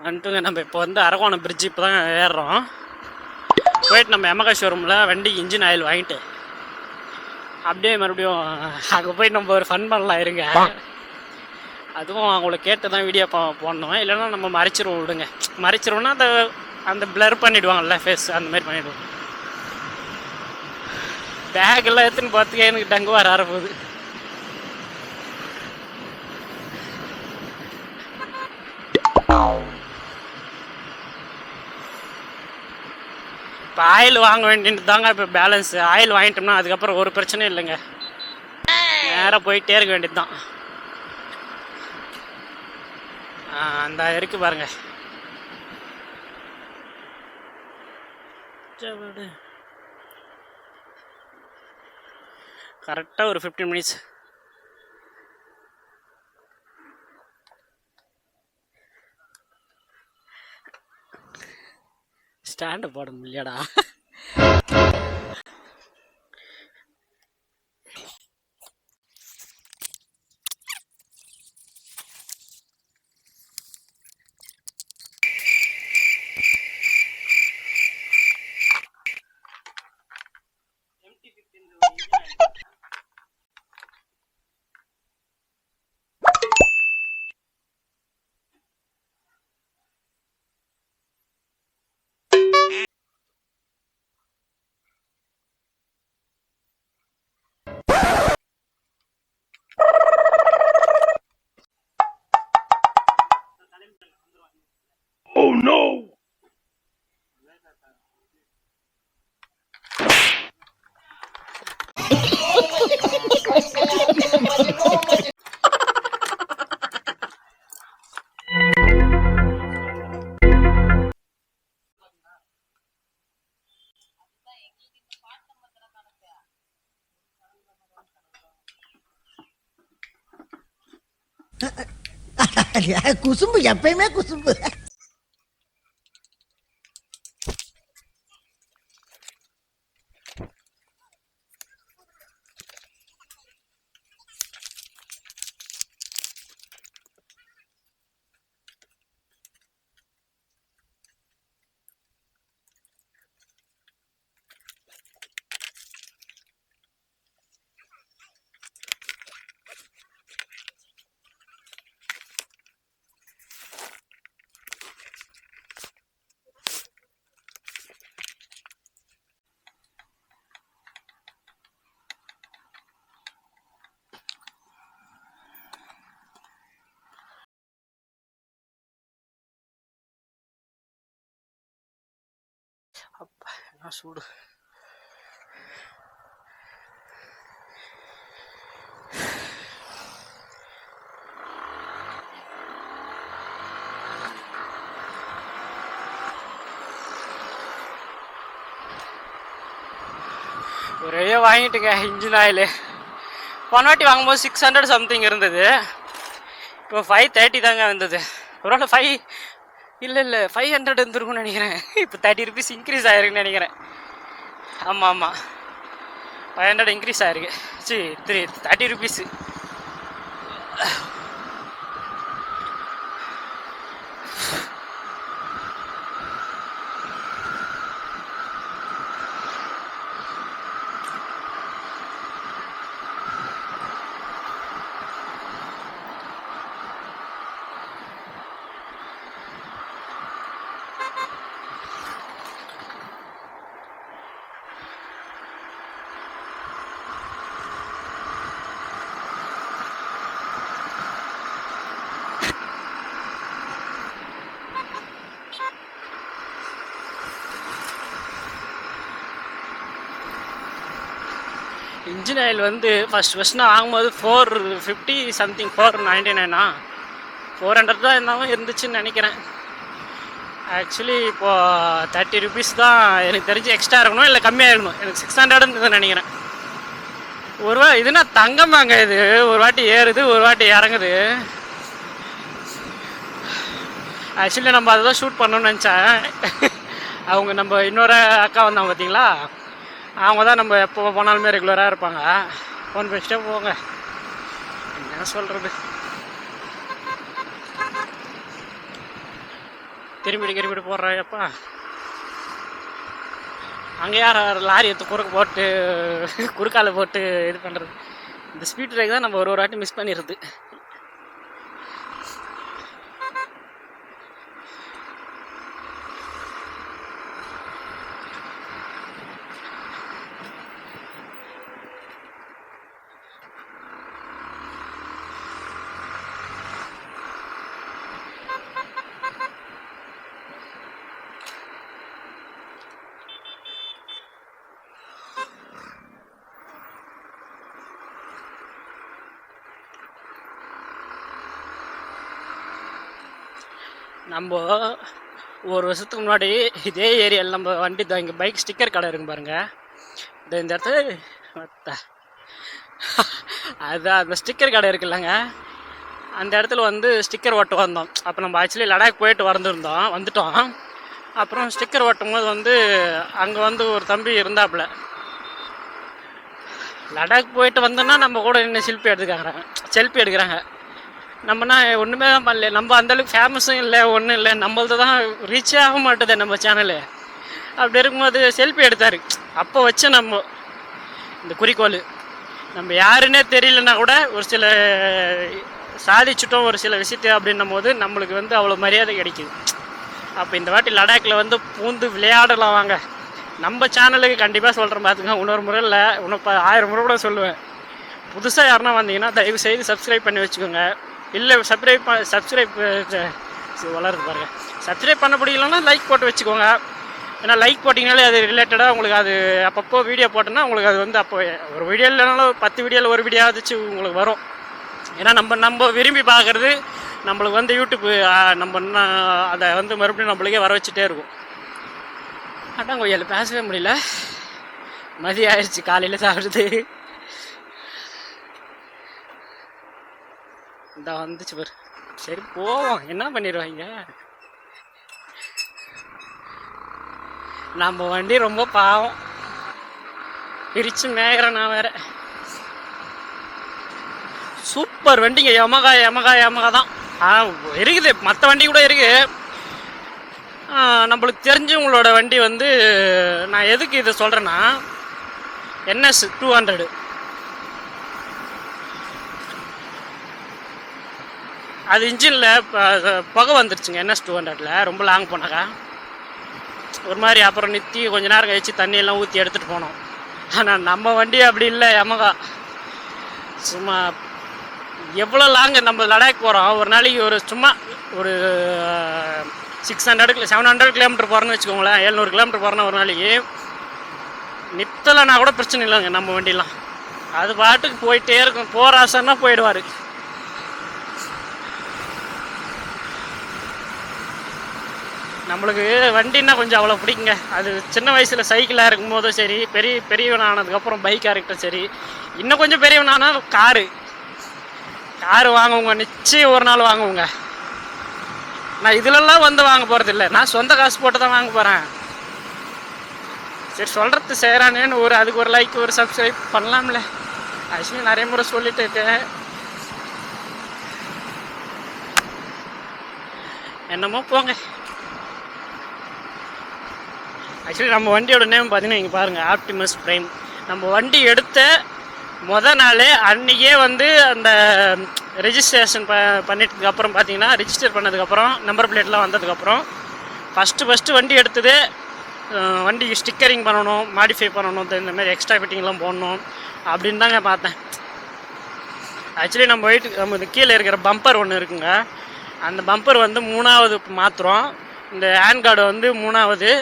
வந்துட்டுங்க. நம்ம இப்போ வந்து அரக்கோணம் பிரிட்ஜ் இப்போ தான் ஏறுறோம். போயிட்டு நம்ம எமகா ஷோரூமில் வண்டிக்கு இன்ஜின் ஆயில் வாங்கிட்டு அப்படியே மறுபடியும் அங்கே போயிட்டு நம்ம ஒரு ஃபன் பண்ணலாம் இருங்க. அதுவும் அவங்கள கேட்டு தான் வீடியோ போடணும், இல்லைன்னா நம்ம மறைச்சிருவோம். விடுங்க, மறைச்சிருவோம்னா அந்த பிளர் பண்ணிவிடுவாங்கல்ல ஃபேஸ், அந்த மாதிரி பண்ணிவிடுவோம். பேக் எல்லாம் எடுத்துன்னு பார்த்துக்க எனக்கு டங்கு வர ஆரம்பிக்குது. இப்போ ஆயில் வாங்க வேண்டியது தாங்க இப்போ பேலன்ஸ். ஆயில் வாங்கிட்டோம்னா அதுக்கப்புறம் ஒரு பிரச்சனையும் இல்லைங்க, நேராக போயிட்டே இருக்க வேண்டியது தான். அந்த இருக்கு பாருங்க. கரெக்டாக ஒரு 15 மினிட்ஸ். ஸ்டாண்டு போட முடியலடா. Oh no! குசும்பு எப்பயுமே குசும்பு. அப்பா என்ன சூடு. ஒரே வாங்கிட்டுங்க இன்ஜின் ஆயில். போன வாட்டி வாங்கும்போது 600 சம்திங் இருந்தது, இப்போ 530 தாங்க வந்தது. ஒருவேளை 5 இல்லை 500 இருந்துருக்குன்னு நினைக்கிறேன். இப்போ 30 ருபீஸ் இன்க்ரீஸ் ஆகிருக்குன்னு நினைக்கிறேன். ஆமாம் 500 இன்க்ரீஸ் ஆகிருக்கு. சரி 30 ருபீஸு. இன்ஜின் ஆயில் வந்து ஃபஸ்ட் நான் வாங்கும்போது 450 சம்திங், 499 400 தான் இருந்தாலும் இருந்துச்சுன்னு நினைக்கிறேன். ஆக்சுவலி இப்போது 30 ருபீஸ் தான் எனக்கு தெரிஞ்சு எக்ஸ்ட்ரா இருக்கணும், இல்லை கம்மியாக இருக்கணும். எனக்கு 600 இருந்ததுன்னு நினைக்கிறேன். இதுனா தங்கமாங்க. இது ஒரு வாட்டி ஏறுது, ஒரு வாட்டி இறங்குது. ஆக்சுவலி நம்ம அதை தான் ஷூட் பண்ணணும்னு நினச்சேன். அவங்க நம்ம இன்னொரு அக்கா வந்தாங்க பார்த்தீங்களா, அவங்க தான் நம்ம எப்போ போனாலுமே ரெகுலராக இருப்பாங்க. ஃபோன் பேசிட்டே போங்க, என்ன சொல்கிறது. திரும்பிட்டு போடுறாப்பா. அங்கே யார் லாரி எடுத்து குறுக்கால போட்டு இது பண்ணுறது. இந்த ஸ்பீட் பிரேக் தான் நம்ம ஒரு வாட்டி மிஸ் பண்ணிடுறது. நம்ம ஒரு வருஷத்துக்கு முன்னாடி இதே ஏரியாவில் நம்ம வண்டி தான் இங்கே பைக் ஸ்டிக்கர் கடை இருக்குங்க பாருங்கள். இந்த இடத்துல அதுதான் அந்த ஸ்டிக்கர் கடை இருக்குல்லங்க, அந்த இடத்துல வந்து ஸ்டிக்கர் ஓட்ட வந்தோம். அப்போ நம்ம ஆக்சுவலி லடாக் போயிட்டு வந்துட்டோம். அப்புறம் ஸ்டிக்கர் ஓட்டும் போது வந்து அங்கே வந்து ஒரு தம்பி இருந்தாப்புல. லடாக் போயிட்டு வந்தோன்னா நம்ம கூட இன்னும் செல்ஃபி எடுக்கிறாங்க. நம்மனா ஒன்றுமே தான் பண்ணல. நம்ம அந்தளவுக்கு ஃபேமஸும் இல்லை, ஒன்றும் இல்லை. நம்மளது தான் ரீச்சே ஆக மாட்டுது நம்ம சேனலு. அப்படி இருக்கும்போது செல்ஃபி எடுத்தார். அப்போ வச்சு நம்ம இந்த குறிக்கோள், நம்ம யாருன்னே தெரியலன்னா கூட ஒரு சில சாதிச்சுட்டோம் ஒரு சில விஷயத்தை அப்படின்னும் போது நம்மளுக்கு வந்து அவ்வளோ மரியாதை கிடைக்குது. அப்போ இந்த வாட்டி லடாக்கில் வந்து பூந்து விளையாடலாம் வாங்க. நம்ம சேனலுக்கு கண்டிப்பாக சொல்கிறேன் பார்த்துங்க. இன்னொரு முறை இல்லை, இன்னும் 1000 முறை கூட சொல்லுவேன். புதுசாக யாருன்னா வந்தீங்கன்னா தயவு செய்து சப்ஸ்கிரைப் பண்ணி வச்சுக்கோங்க. இல்லை சப்ஸ்கிரைப் வளருது பாருங்கள். சப்ஸ்கிரைப் பண்ண முடியலன்னா லைக் போட்டு வச்சுக்கோங்க. ஏன்னா லைக் போட்டிங்கனாலே அது ரிலேட்டடாக உங்களுக்கு அது அப்பப்போ வீடியோ போட்டோன்னா உங்களுக்கு அது வந்து அப்போ ஒரு வீடியோ இல்லைனாலும் 10 வீடியோவில் ஒரு வீடியோ ஆச்சு உங்களுக்கு வரும். ஏன்னா நம்ம விரும்பி பார்க்குறது நம்மளுக்கு வந்து யூடியூப் நம்ம அதை வந்து மறுபடியும் நம்மளுக்கே வர வச்சுட்டே இருக்கும். அட்டாங்கோயில் பேசவே முடியல, மதியம் ஆயிடுச்சு, காலையில் சாப்பிடுது. இந்த வந்துச்சு பாரு. சரி போவோம், என்ன பண்ணிடுவாங்க. நம்ம வண்டி ரொம்ப பாவம், பிரித்து மேய்கிறேன் நான் வேற. சூப்பர் வண்டிங்க, யமகா தான் இருக்குது. மற்ற வண்டி கூட இருக்குது. நம்மளுக்கு தெரிஞ்சவங்களோட வண்டி வந்து நான் எதுக்கு இதை சொல்கிறேன்னா, NS 200 அது இன்ஜினில் புகை வந்துருச்சுங்க. NS 200ல் ரொம்ப லாங் போனாக்கா ஒரு மாதிரி. அப்புறம் நிறுத்தி கொஞ்ச நேரம் கழிச்சு தண்ணியெல்லாம் ஊற்றி எடுத்துகிட்டு போனோம். ஆனால் நம்ம வண்டி அப்படி இல்லை, யமகா. சும்மா எவ்வளோ லாங்கு நம்ம லடாக் போகிறோம். ஒரு நாளைக்கு சும்மா ஒரு 700 கிலோமீட்டர் போகிறோன்னு வச்சுக்கோங்களேன். 700 கிலோமீட்டர் போகிறோன்னா ஒரு நாளைக்கு நிறுத்தலைன்னா கூட பிரச்சனை இல்லைங்க நம்ம வண்டிலாம். அது பாட்டுக்கு போயிட்டே இருக்கும். போகிற ஆசைன்னா போயிடுவார். நம்மளுக்கு வண்டின்னா கொஞ்சம் அவ்வளோ பிடிக்குங்க. அது சின்ன வயசில் சைக்கிளாக இருக்கும் போதும் சரி, பெரியவன் ஆனதுக்கப்புறம் பைக்காக இருக்கட்டும் சரி, இன்னும் கொஞ்சம் பெரியவனானா காரு வாங்குவோங்க. நிச்சயம் ஒரு நாள் வாங்குவோங்க. நான் இதிலெல்லாம் வந்து வாங்க போகிறதில்ல, நான் சொந்த காசு போட்டு தான் வாங்க போகிறேன். சரி சொல்கிறது செய்கிறானேன்னு அதுக்கு ஒரு லைக் ஒரு சப்ஸ்கிரைப் பண்ணலாம்ல. ஆக்சுவலி நிறைய முறை சொல்லிட்டு இருக்கேன். என்னமோ போங்க. ஆக்சுவலி நம்ம வண்டியோட நேம் பார்த்தீங்கன்னா இங்கே பாருங்கள், ஆப்டிமஸ் பிரைம். நம்ம வண்டி எடுத்த நாளே அன்றைக்கே வந்து அந்த ரெஜிஸ்ட்ரேஷன் பண்ணிட்டதுக்கப்புறம் பார்த்தீங்கன்னா, ரிஜிஸ்டர் பண்ணதுக்கப்புறம் நம்பர் பிளேட்லாம் வந்ததுக்கப்புறம் ஃபஸ்ட்டு வண்டி எடுத்ததே வண்டிக்கு ஸ்டிக்கரிங் பண்ணணும், மாடிஃபை பண்ணணும், இந்தமாதிரி எக்ஸ்ட்ரா ஃபிட்டிங்லாம் போடணும் அப்படின்னு தாங்க பார்த்தேன். ஆக்சுவலி நம்ம கீழே இருக்கிற பம்பர் ஒன்று இருக்குங்க. அந்த பம்பர் வந்து 3வது மாத்திரம், இந்த ஹேண்ட் கார்டு வந்து 3வது.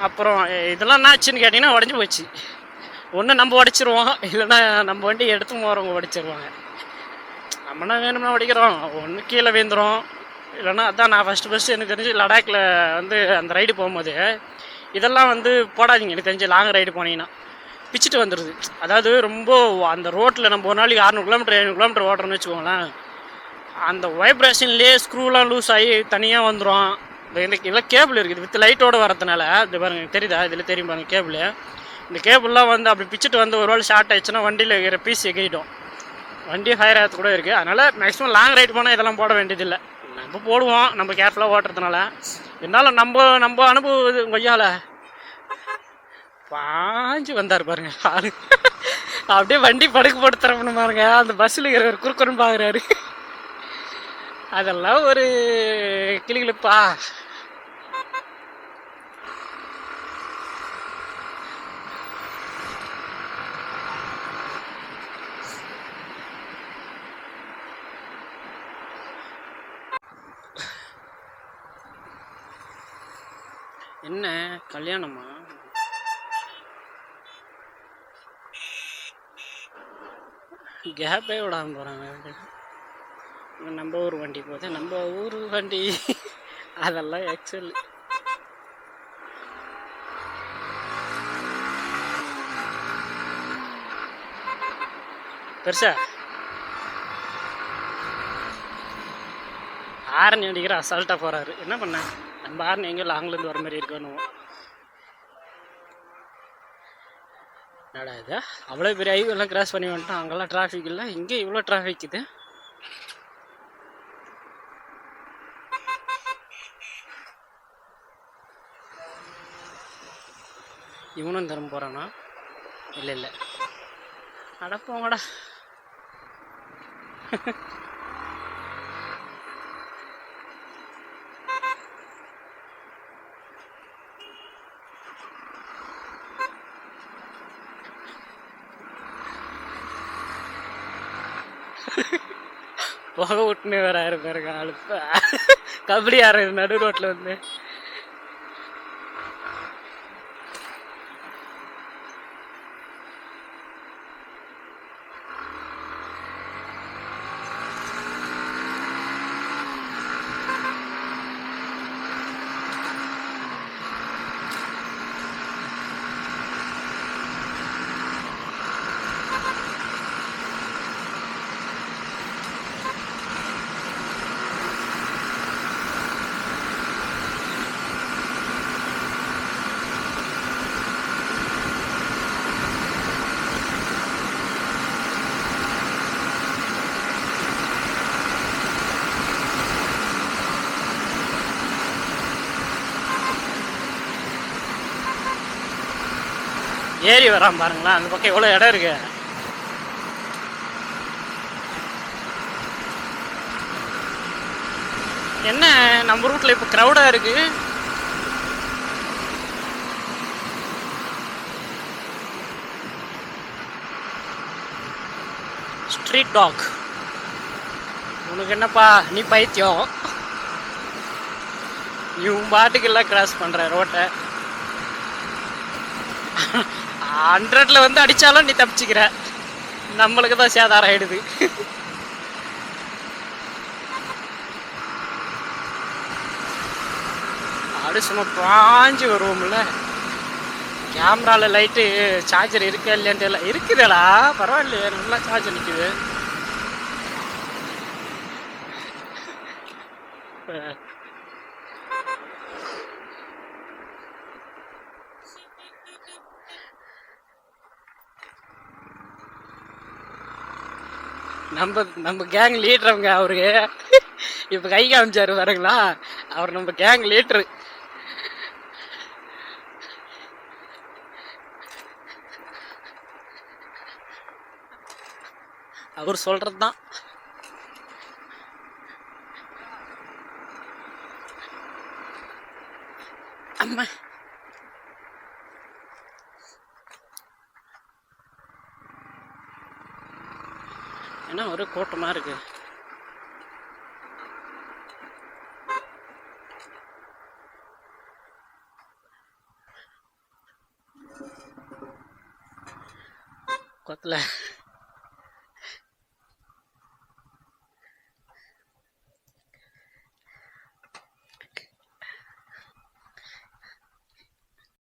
அப்புறம் இதெல்லாம் என்ன ஆச்சுன்னு கேட்டிங்கன்னா உடஞ்சி போச்சு. ஒன்று நம்ம உடைச்சிருவோம், இல்லைன்னா நம்ம வண்டி எடுத்து போகிறவங்க உடைச்சிருவாங்க. நம்மனா வேணும்னா உடைக்கிறோம், ஒன்று கீழே வீந்துடும், இல்லைன்னா அதான் நான் ஃபஸ்ட்டு எனக்கு தெரிஞ்சு லடாக்கில் வந்து அந்த ரைடு போகும்போது இதெல்லாம் வந்து போடாதீங்க. எனக்கு தெரிஞ்சு லாங் ரைடு போனீங்கன்னா பிச்சுட்டு வந்துடுது. அதாவது ரொம்ப அந்த ரோட்டில் நம்ம ஒரு நாளைக்கு 600 கிலோமீட்டர் 700 கிலோமீட்டர் ஓட்டுறோன்னு வச்சுக்கோங்களேன், அந்த வைப்ரேஷன்லேயே ஸ்க்ரூலாம் லூஸ் ஆகி தனியாக வந்துடும். இதெல்லாம் கேபிள் இருக்குது வித் லைட்டோடு வரதுனால, இது பாருங்கள் தெரியுதா, இதில் தெரியும் பாருங்கள் கேபிள். இந்த கேபிள்லாம் வந்து அப்படி பிச்சுட்டு வந்து ஒரு வேளை ஷார்ட் ஆகிடுச்சுன்னா வண்டியில் இருக்கிற பீஸ் எகிட்டோம், வண்டி ஃபயர் ஆகிறது கூட இருக்குது. அதனால் மேக்ஸிமம் லாங் ரைடு போனால் இதெல்லாம் போட வேண்டியதில்லை. அப்பப்போ போடுவோம் நம்ம கேர்ஃபுல்லாக ஓட்டுறதுனால. இருந்தாலும் நம்ம அனுபவம் இது கொய்யால பாஞ்சு வந்தார் பாருங்க ஆளு. அப்படியே வண்டி படுக்க போட்டு தரப்பணும் பாருங்க. அந்த பஸ்ஸில் இருக்கிற குறுக்குறன்னு பார்க்குறாரு. அதெல்லாம் ஒரு கிளிகிளிப்பா. என்ன கல்யாணமா? கேப்பே விடாம போகிறாங்க. நம்ம ஊர் வண்டி போகுது, நம்ம ஊர் வண்டி. அதெல்லாம் ஆக்சுவலி பெருசா ஆரன் அடிக்கிற அசால்ட்டாக போகிறாரு. என்ன பண்ண, நம்ம ஆரன் எங்கேயும் லாங்லேருந்து வர மாதிரி இருக்கணும். என்னடா இது, அவ்வளோ பெரிய ஹைவேலாம் கிராஸ் பண்ணி வந்துட்டோம். அங்கெல்லாம் டிராஃபிக் இல்லை, இங்கே இவ்வளோ டிராஃபிக் இது. இவனும் தரம் போகிறானா? இல்லை அடப்போங்கடா. புகை விட்டுனே வேற பாருங்க ஆளுப்ப. கபடி ஆடுறது நடு ரோட்டில் வந்து. ஏறி வரான் பாருங்களா, அந்த பக்கம் எவ்வளோ இடம் இருக்கு. என்ன நம்ம ரூட்ல இப்போ க்ரௌடாக இருக்கு. Street dog. உனக்கு என்னப்பா, நீ பைத்தியம். நீ உன் பாட்டுக்கு எல்லாம் கிராஸ் பண்ற ரோட்டை. 100ல் வந்து அடிச்சாலும் நீ தப்பிச்சுக்கிற, நம்மளுக்கு தான் சேதாரம் ஆயிடுது. அப்படி சும்மா பாஞ்சு வருவோம்ல. கேமரால லைட்டு சார்ஜர் இருக்கா இல்லையான்ட்டு எல்லாம் இருக்குதுடா, பரவாயில்லையே, நல்லா சார்ஜர் நிற்குது. நம்ம கேங் லீடருங்க அவருக்கு. இப்போ கை காமிச்சாரு பாருங்களா, அவர் நம்ம கேங் லீடரு. அவர் சொல்றது தான். அம்மா என்ன ஒரு கூட்டமாக இருக்கு. கொத்தல